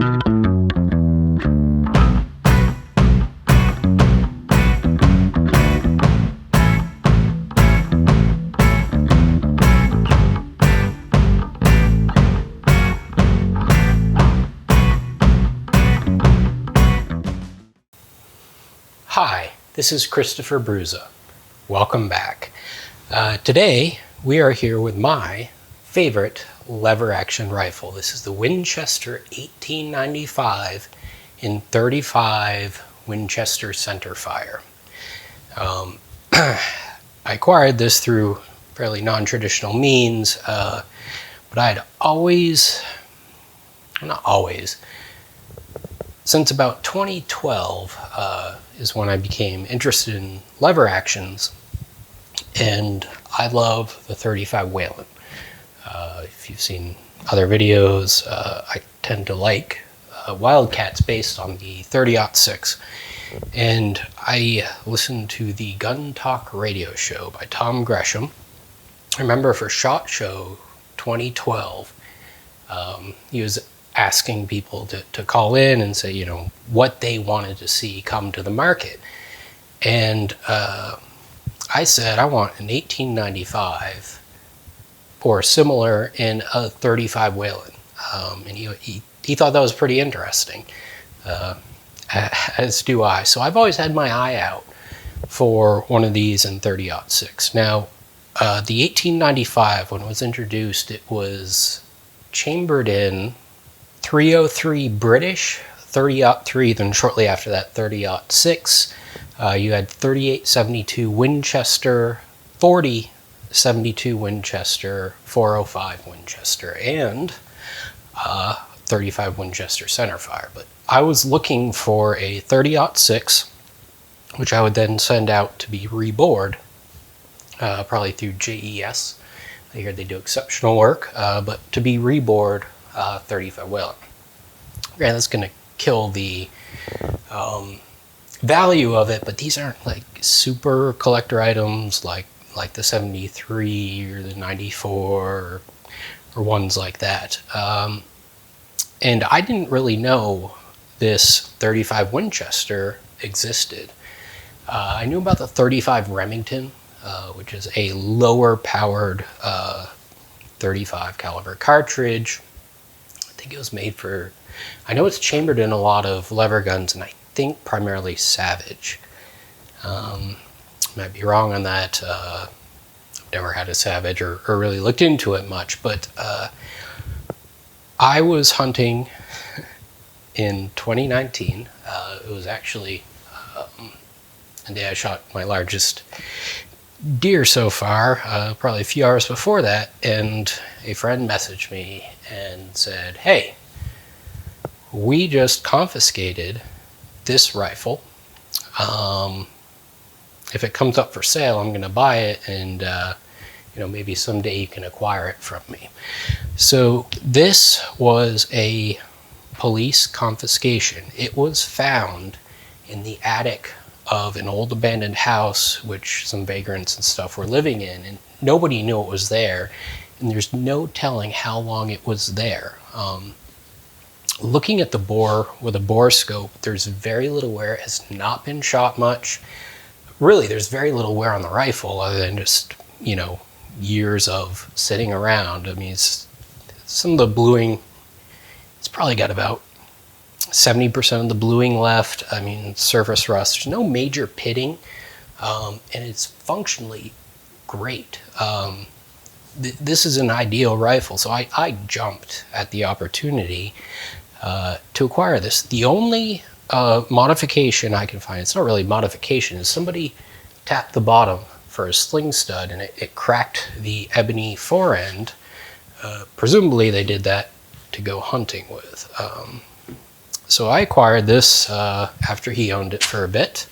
Hi, this is Christopher Brusa. Welcome back. Today we are here with my favorite lever action rifle. This is the Winchester 1895 in 35 Winchester centerfire. I acquired this through fairly non-traditional means, but I'd since about 2012 is when I became interested in lever actions, and I love the 35 Whelen. If you've seen other videos, I tend to like Wildcats based on the 30-06, and I listened to the Gun Talk radio show by Tom Gresham. I remember for SHOT Show 2012, he was asking people to call in and say, what they wanted to see come to the market. And I said, I want an 1895 or similar in a 35 Whelen. And he thought that was pretty interesting, as do I. So I've always had my eye out for one of these in 30-06. Now, the 1895, when it was introduced, it was chambered in 303 British, 30-03, then shortly after that 30-06. You had 38-72 Winchester, 40-72 Winchester, 405 Winchester, and 35 Winchester centerfire. But I was looking for a 30-06, which I would then send out to be rebored, probably through JES. I hear they do exceptional work, but to be rebored 35 Whelen. Yeah, that's going to kill the value of it, but these aren't like super collector items like the 73 or the 94 or ones like that. And I didn't really know this 35 Winchester existed. I knew about the 35 Remington, which is a lower powered 35 caliber cartridge. I think it was made for, I know it's chambered in a lot of lever guns, and I think primarily Savage. Might be wrong on that. I've never had a Savage or really looked into it much, but I was hunting in 2019. It was actually the day I shot my largest deer so far, probably a few hours before that, and a friend messaged me and said, hey, we just confiscated this rifle. If it comes up for sale, I'm going to buy it, and maybe someday you can acquire it from me. So this was a police confiscation. It was found in the attic of an old abandoned house, which some vagrants and stuff were living in, and nobody knew it was there, and there's no telling how long it was there. Looking at the bore with a bore scope, there's very little wear. It has not been shot much. Really, there's very little wear on the rifle other than just, years of sitting around. I mean, some of the bluing, it's probably got about 70% of the bluing left. I mean, surface rust. There's no major pitting, and it's functionally great. This is an ideal rifle, so I jumped at the opportunity to acquire this. The only modification I can find, it's not really modification, is somebody tapped the bottom for a sling stud and it cracked the ebony forend. Presumably they did that to go hunting with. So I acquired this after he owned it for a bit.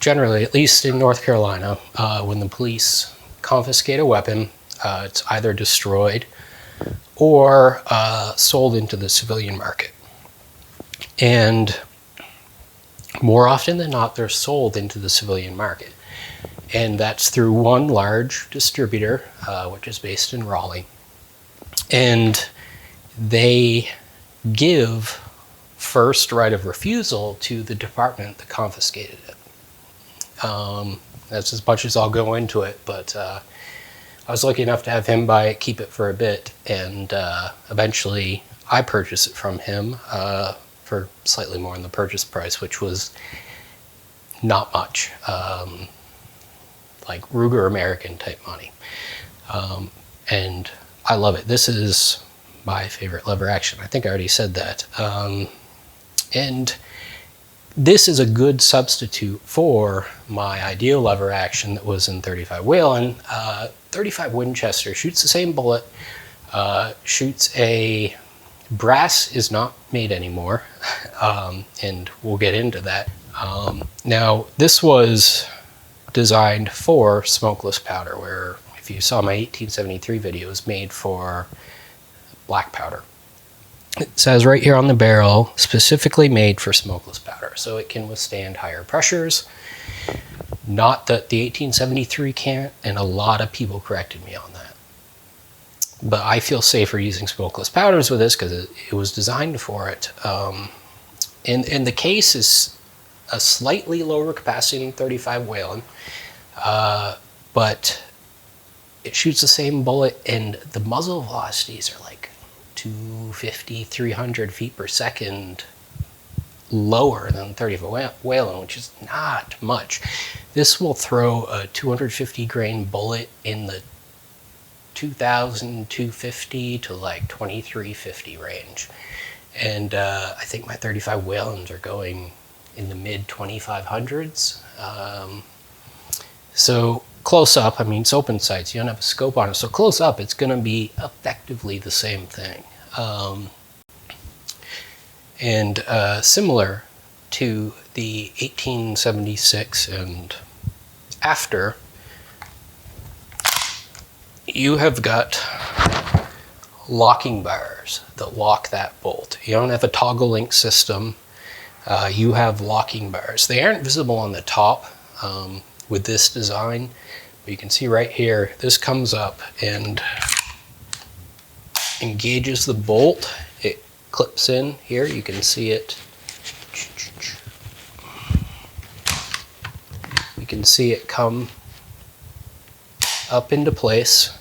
Generally, at least in North Carolina, when the police confiscate a weapon, it's either destroyed or sold into the civilian market. And more often than not, they're sold into the civilian market. And that's through one large distributor, which is based in Raleigh. And they give first right of refusal to the department that confiscated it. That's as much as I'll go into it, but I was lucky enough to have him buy it, keep it for a bit, and eventually I purchased it from him for slightly more than the purchase price, which was not much, like Ruger American type money. And I love it. This is my favorite lever action. I think I already said that. And this is a good substitute for my ideal lever action that was in 35 Whelen. 35 Winchester shoots the same bullet, shoots a brass is not made anymore, and we'll get into that. Now, this was designed for smokeless powder, where if you saw my 1873 video, it was made for black powder. It says right here on the barrel, specifically made for smokeless powder, so it can withstand higher pressures. Not that the 1873 can't, and a lot of people corrected me on that. But I feel safer using smokeless powders with this because it was designed for it. And the case is a slightly lower capacity than 35 Whelen, but it shoots the same bullet, and the muzzle velocities are like 250, 300 feet per second lower than 35 Whelen, which is not much. This will throw a 250 grain bullet in the 2,250 to like 2,350 range. And I think my 35 Whelens are going in the mid 2,500s. So close up, I mean, it's open sights, you don't have a scope on it, so close up it's going to be effectively the same thing. And similar to the 1876 and after, you have got locking bars that lock that bolt. You don't have a toggle link system. You have locking bars. They aren't visible on the top with this design, but you can see right here, this comes up and engages the bolt. It clips in here. You can see it. You can see it come up into place.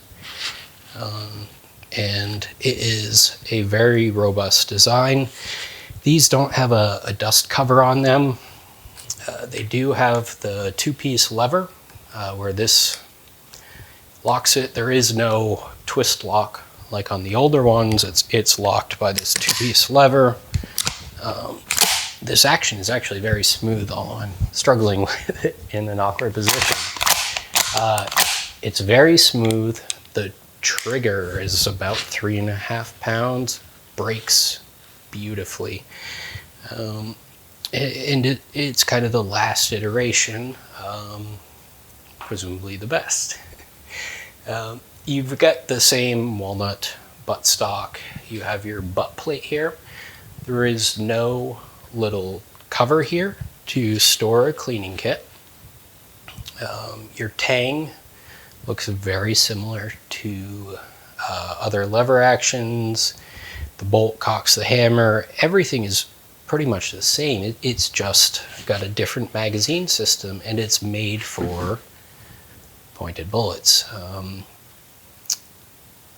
And it is a very robust design. These don't have a dust cover on them. They do have the two-piece lever where this locks it. There is no twist lock like on the older ones. It's locked by this two-piece lever. This action is actually very smooth, although I'm struggling with it in an awkward position. It's very smooth. The trigger is about 3.5 pounds, breaks beautifully. And it's kind of the last iteration, presumably the best. You've got the same walnut buttstock. You have your butt plate here. There is no little cover here to store a cleaning kit. Your tang looks very similar to other lever actions. The bolt cocks the hammer. Everything is pretty much the same. It's just got a different magazine system, and it's made for pointed bullets.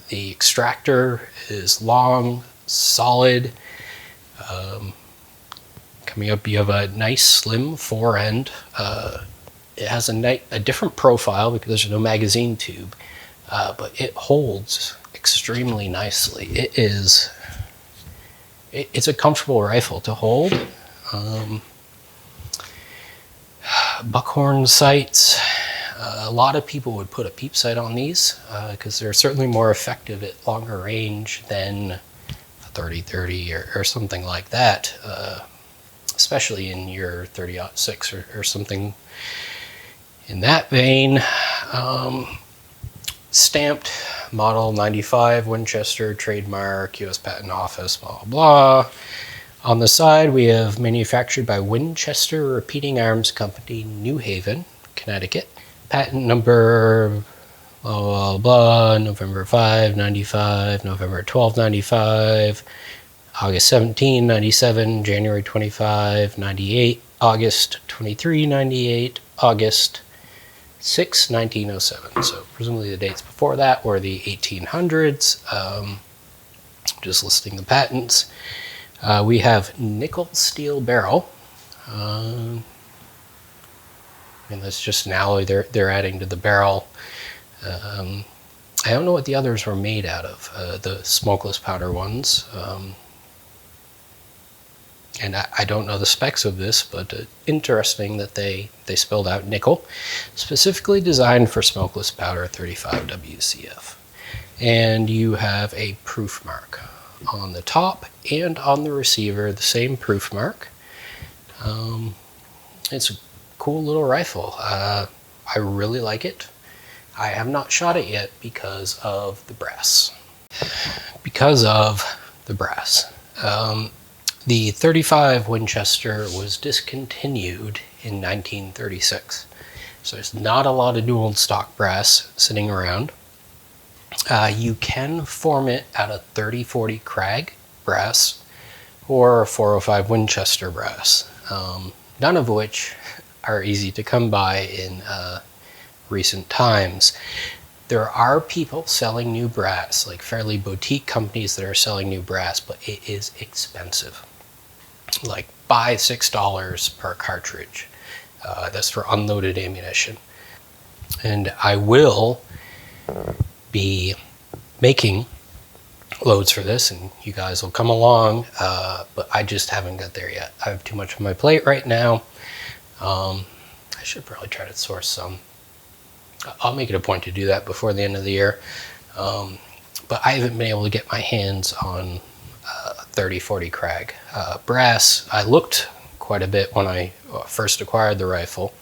The extractor is long, solid. Coming up, you have a nice slim fore end. It has a different profile because there's no magazine tube, but it holds extremely nicely. It's a comfortable rifle to hold. Buckhorn sights. A lot of people would put a peep sight on these because they're certainly more effective at longer range than a 30-30 or something like that, especially in your 30-06 or something in that vein. Stamped model 95 Winchester, trademark, U.S. Patent Office, blah, blah, blah. On the side, we have manufactured by Winchester Repeating Arms Company, New Haven, Connecticut. Patent number, blah, blah, blah, November 5, 95, November 12, 95. August 17, 97, January 25, 98, August 23, 98, August 6, 1907. So presumably the dates before that were the 1800s. Just listing the patents. We have nickel steel barrel. And that's just an alloy they're adding to the barrel. I don't know what the others were made out of, the smokeless powder ones. And I don't know the specs of this, but interesting that they spelled out nickel, specifically designed for smokeless powder 35 WCF. And you have a proof mark on the top and on the receiver, the same proof mark. It's a cool little rifle. I really like it. I have not shot it yet because of the brass. The 35 Winchester was discontinued in 1936. So there's not a lot of dual stock brass sitting around. You can form it out of 30-40 Krag brass or 405 Winchester brass, none of which are easy to come by in recent times. There are people selling new brass, like fairly boutique companies that are selling new brass, but it is expensive. Like $5-6 per cartridge. That's for unloaded ammunition. And I will be making loads for this, and you guys will come along, but I just haven't got there yet. I have too much on my plate right now. I should probably try to source some. I'll make it a point to do that before the end of the year. But I haven't been able to get my hands on 30-40 Krag brass. I looked quite a bit when I first acquired the rifle,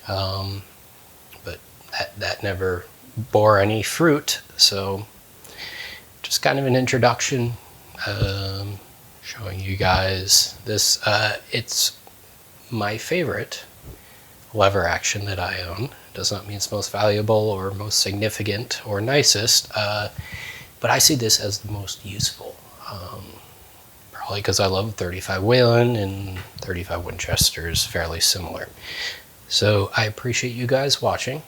but that never bore any fruit. So just kind of an introduction, showing you guys this. It's my favorite lever action that I own. Does not mean it's most valuable or most significant or nicest, but I see this as the most useful. Probably because I love 35 Whelen and 35 Winchester is fairly similar. So I appreciate you guys watching.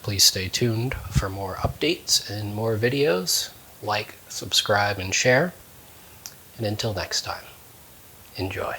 Please stay tuned for more updates and more videos. Like, subscribe, and share. And until next time, enjoy.